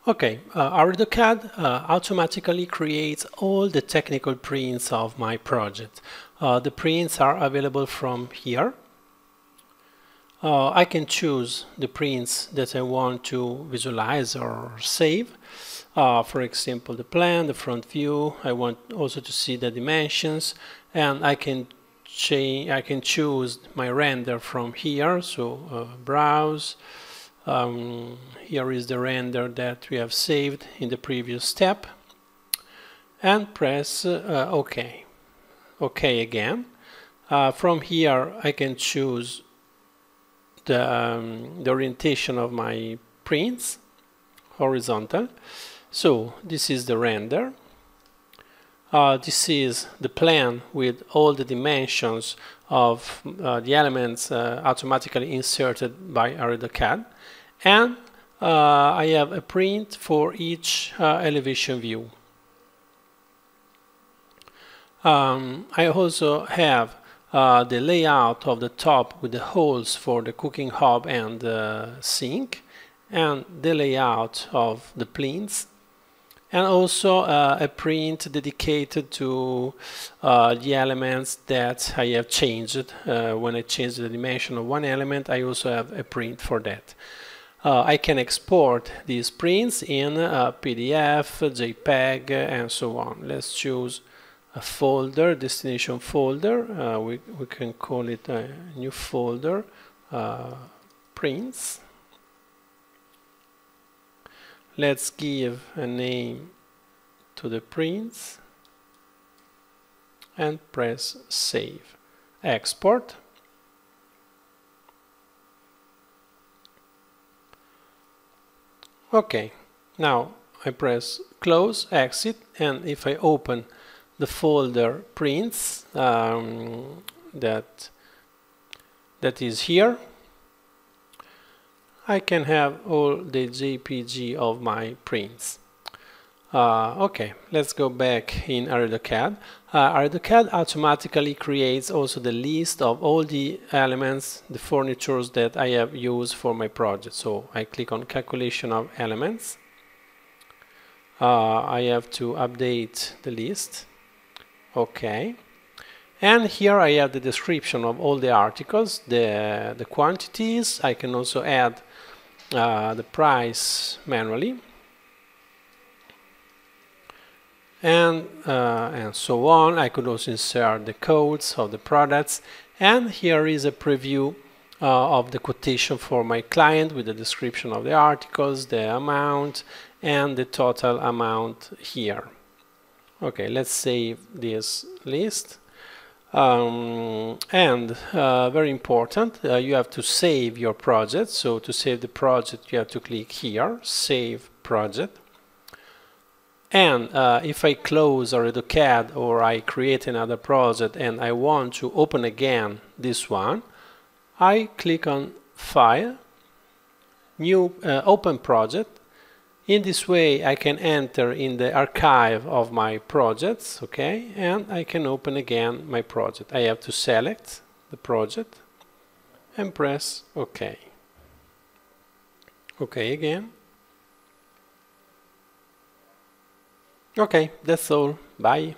Okay, ArredoCAD automatically creates all the technical prints of my project. The prints are available from here. I can choose the prints that I want to visualize or save. For example, the plan, the front view. I want also to see the dimensions, and I can choose my render from here. So browse. Here is the render that we have saved in the previous step, and press OK. OK again. From here I can choose the orientation of my prints, horizontal. So this is the render. This is the plan with all the dimensions of the elements automatically inserted by ArredoCAD. And I have a print for each elevation view. I also have the layout of the top with the holes for the cooking hob and the sink, and the layout of the plinths, and also a print dedicated to the elements that I have changed. When I change the dimension of one element, I also have a print for that. I can export these prints in PDF, JPEG, and so on. Let's choose a folder, destination folder. We can call it a new folder, prints. Let's give a name to the prints and press Save. Export. Okay, now I press Close, Exit, and if I open the folder Prints that is here, I can have all the JPG of my prints. Okay, let's go back in ArredoCAD. ArredoCAD automatically creates also the list of all the elements, the furnitures that I have used for my project. So I click on Calculation of Elements. I have to update the list. Okay. And here I have the description of all the articles, the quantities. I can also add the price manually. And so on. I could also insert the codes of the products, and here is a preview of the quotation for my client with the description of the articles, the amount, and the total amount here. Okay, let's save this list. Very important, you have to save your project. So to save the project, you have to click here, Save Project. And if I close ArredoCAD or I create another project and I want to open again this one, I click on File, New Open Project. In this way I can enter in the archive of my projects, okay, and I can open again my project. I have to select the project and press OK. OK again. Okay, that's all. Bye.